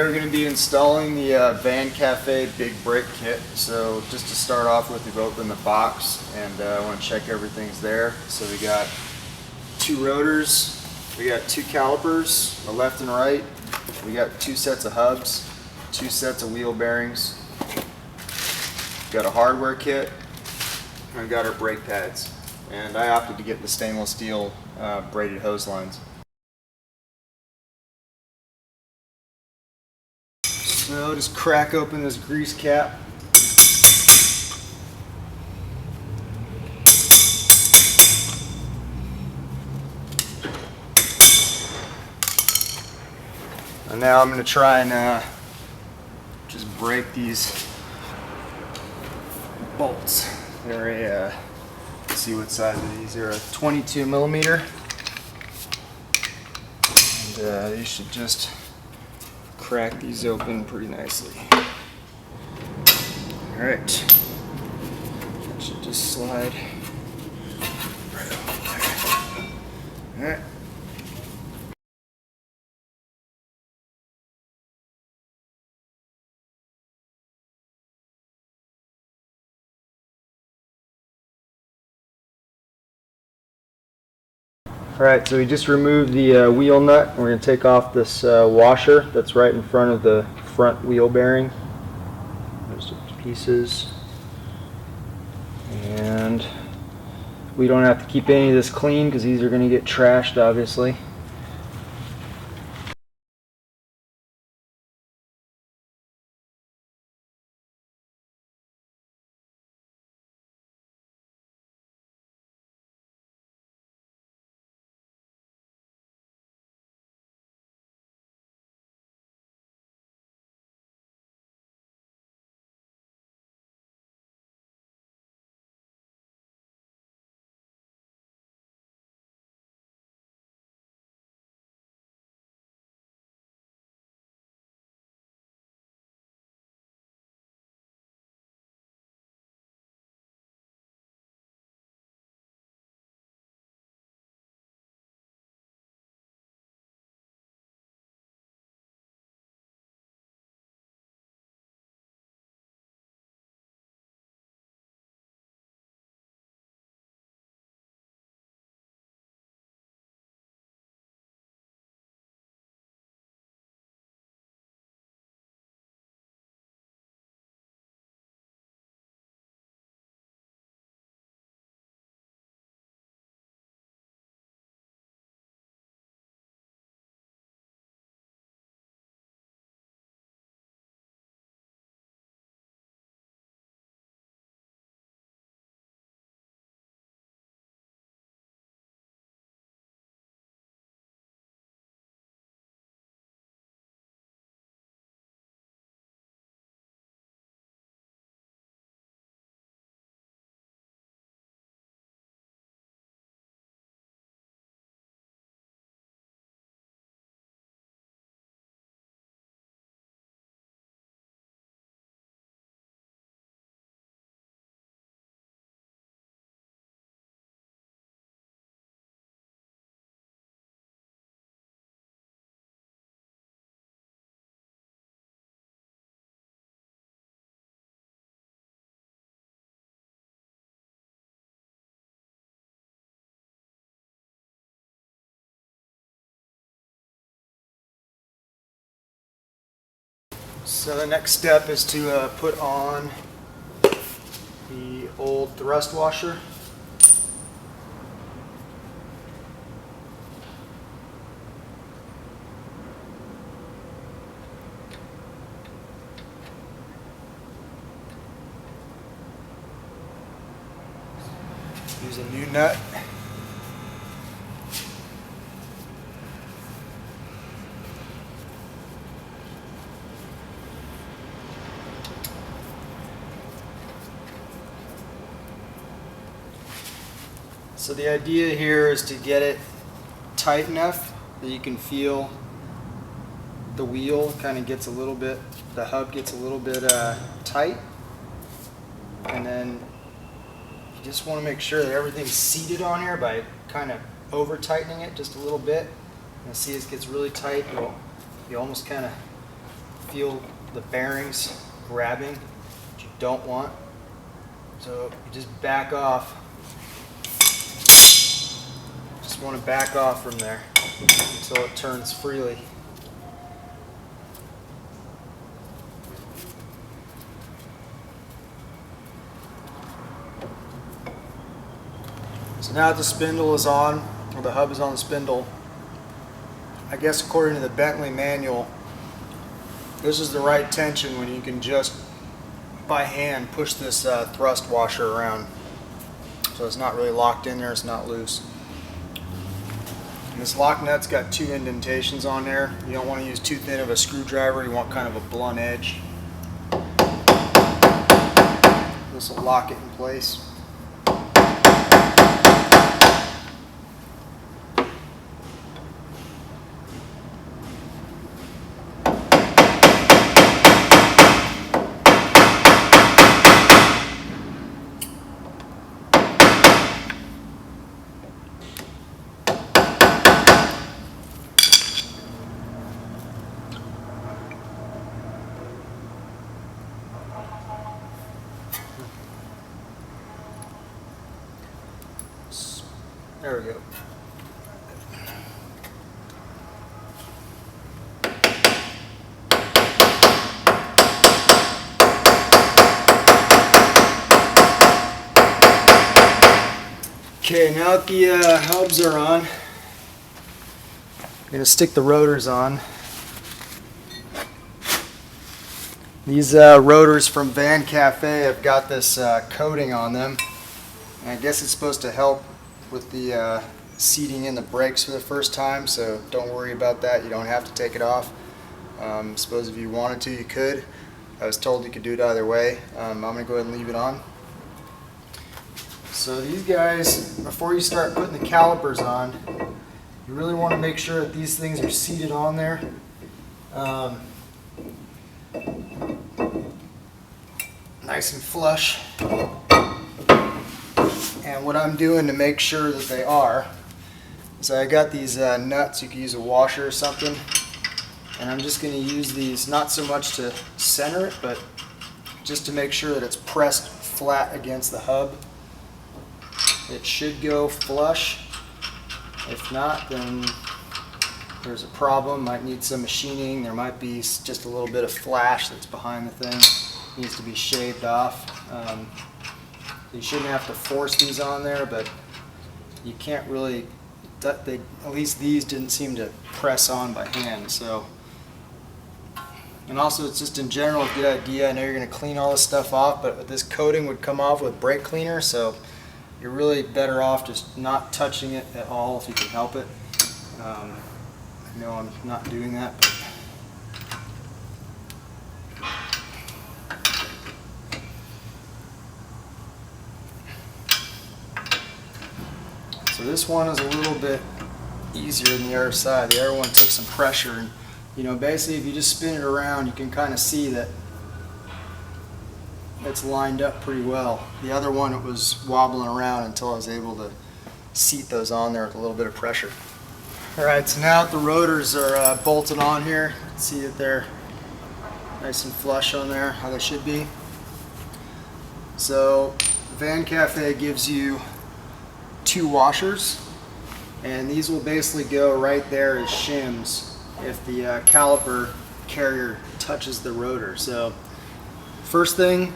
we're going to be installing the Van Café Big Brake kit. So just to start off with, we've opened the box and I want to check everything's there. So we got 2 rotors, we got 2 calipers, a left and right, we got 2 sets of hubs, 2 sets of wheel bearings, got a hardware kit, and we've got our brake pads. And I opted to get the stainless steel braided hose lines. So just crack open this grease cap. And now I'm going to try and just break these bolts. They're let's see what size of these. They're a 22 millimeter. And you should just crack these open pretty nicely. Alright, that should just slide right over there. Alright. Alright, so we just removed the wheel nut. We're going to take off this washer that's right in front of the front wheel bearing. There's the pieces. And we don't have to keep any of this clean because these are going to get trashed, obviously. So the next step is to put on the old thrust washer. Use a new nut. So the idea here is to get it tight enough that you can feel the wheel kind of gets a little bit, the hub gets a little bit tight, and then you just want to make sure that everything's seated on here by kind of over tightening it just a little bit. And see, it gets really tight. You almost kind of feel the bearings grabbing, which you don't want. So you just back off. Just want to back off from there until it turns freely. So now that the spindle is on, or the hub is on the spindle, I guess according to the Bentley manual, this is the right tension when you can just by hand push this thrust washer around. So it's not really locked in there, it's not loose. And this lock nut's got 2 indentations on there. You don't want to use too thin of a screwdriver, you want kind of a blunt edge. This will lock it in place. There we go. Okay, now that the hubs are on, I'm going to stick the rotors on. These rotors from Van Cafe have got this coating on them, and I guess it's supposed to help with the seating in the brakes for the first time, so don't worry about that. You don't have to take it off. Suppose if you wanted to, you could. I was told you could do it either way. I'm going to go ahead and leave it on. So these guys, before you start putting the calipers on, you really want to make sure that these things are seated on there. Nice and flush. And what I'm doing to make sure that they are is I got these nuts. You could use a washer or something, and I'm just going to use these not so much to center it, but just to make sure that it's pressed flat against the hub. It should go flush. If not, then there's a problem. Might need some machining. There might be just a little bit of flash that's behind the thing. It needs to be shaved off. You shouldn't have to force these on there, but you can't really, at least these didn't seem to press on by hand. So, and also it's just in general a good idea. I know you're going to clean all this stuff off, but this coating would come off with brake cleaner, so you're really better off just not touching it at all if you can help it. I know I'm not doing that, but so this one is a little bit easier than the other side. The other one took some pressure, and basically if you just spin it around, you can kind of see that it's lined up pretty well. The other one, it was wobbling around until I was able to seat those on there with a little bit of pressure. Alright, so now that the rotors are bolted on here, you can see that they're nice and flush on there, how they should be. So Van Cafe gives you 2 washers, and these will basically go right there as shims if the caliper carrier touches the rotor. So first thing,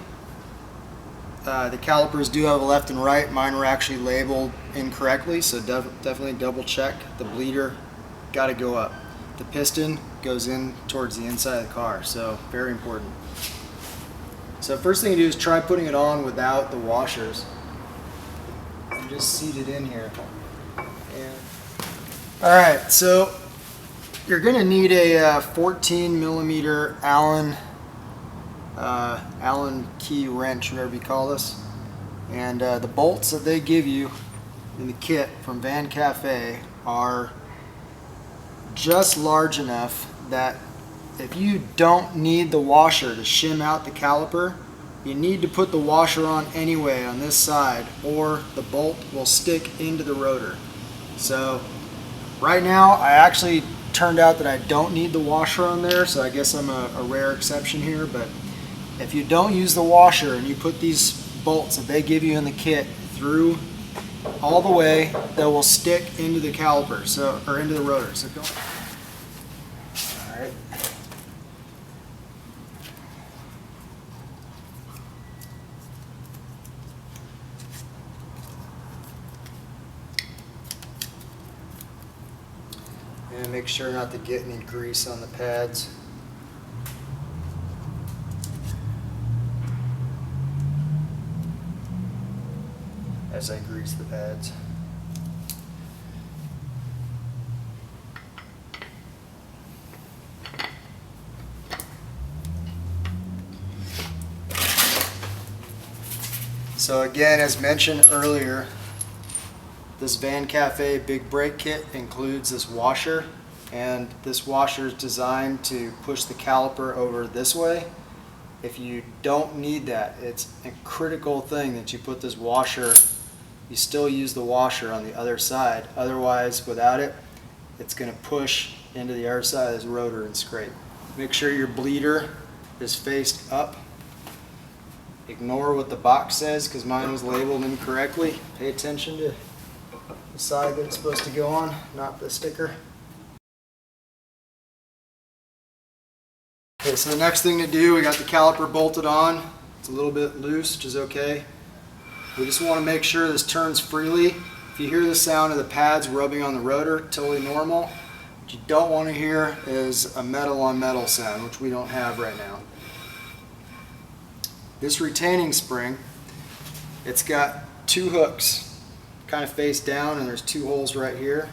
the calipers do have a left and right. Mine were actually labeled incorrectly, so definitely double check. The bleeder got to go up. The piston goes in towards the inside of the car, so very important. So first thing you do is try putting it on without the washers. And just seat it in here. Alright, so you're going to need a 14 millimeter Allen key wrench, whatever you call this. And the bolts that they give you in the kit from Van Cafe are just large enough that if you don't need the washer to shim out the caliper, you need to put the washer on anyway on this side, or the bolt will stick into the rotor. So right now I actually turned out that I don't need the washer on there, so I guess I'm a rare exception here. But if you don't use the washer and you put these bolts that they give you in the kit through all the way, they will stick into the caliper, or into the rotor. So go. All right. And make sure not to get any grease on the pads. As I grease the pads. So again, as mentioned earlier, this Van Café Big Brake kit includes this washer, and this washer is designed to push the caliper over this way. If you don't need that, it's a critical thing that you put this washer, you still use the washer on the other side. Otherwise, without it, it's going to push into the other side of this rotor and scrape. Make sure your bleeder is faced up. Ignore what the box says because mine was labeled incorrectly. Pay attention to the side that it's supposed to go on, not the sticker. Okay, so the next thing to do, we got the caliper bolted on. It's a little bit loose, which is okay. We just want to make sure this turns freely. If you hear the sound of the pads rubbing on the rotor, totally normal. What you don't want to hear is a metal on metal sound, which we don't have right now. This retaining spring, it's got two hooks kind of face down, and there's two holes right here.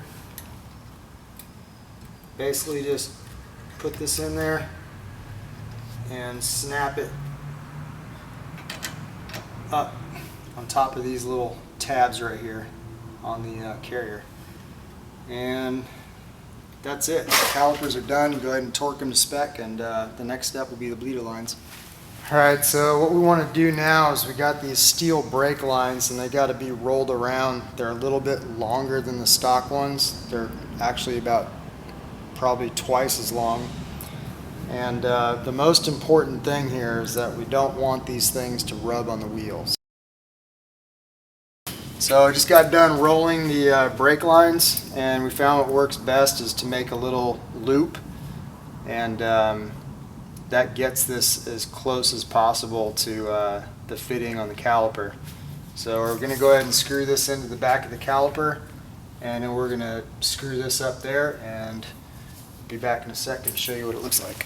Basically just put this in there and snap it up on top of these little tabs right here on the carrier. And that's it. The calipers are done. You go ahead and torque them to spec, and the next step will be the bleeder lines. Alright, so what we want to do now is we got these steel brake lines, and they got to be rolled around. They're a little bit longer than the stock ones. They're actually about probably twice as long. And the most important thing here is that we don't want these things to rub on the wheels. So I just got done rolling the brake lines, and we found what works best is to make a little loop, and that gets this as close as possible to the fitting on the caliper. So we're going to go ahead and screw this into the back of the caliper, and then we're going to screw this up there, and be back in a second to show you what it looks like.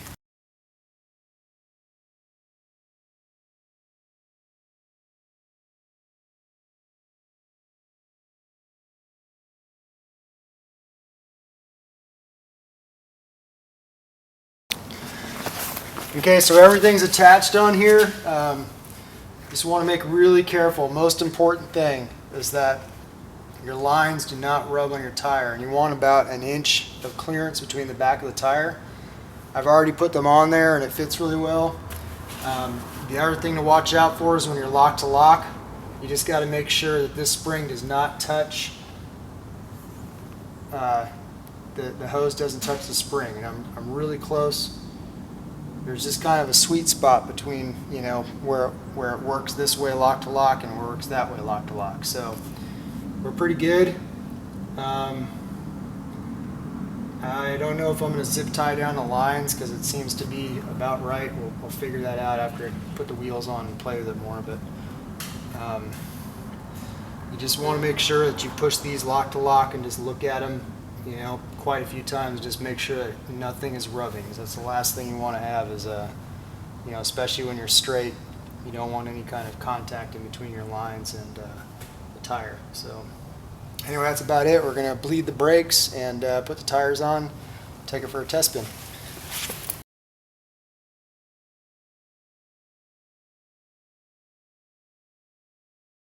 Okay, so everything's attached on here. Just want to make really careful. Most important thing is that your lines do not rub on your tire, and you want about an inch of clearance between the back of the tire. I've already put them on there, and it fits really well. The other thing to watch out for is when you're lock to lock, you just got to make sure that this spring does not touch, the hose doesn't touch the spring, and I'm really close. There's just kind of a sweet spot between, you know, where it works this way lock to lock and where it works that way lock to lock. So we're pretty good. I don't know if I'm going to zip tie down the lines because it seems to be about right. We'll figure that out after I put the wheels on and play with it more. But you just want to make sure that you push these lock to lock and just look at them, you know, quite a few times. Just make sure that nothing is rubbing. That's the last thing you want to have is you know, especially when you're straight, you don't want any kind of contact in between your lines and the tire. So anyway, that's about it. We're going to bleed the brakes and put the tires on, take it for a test spin.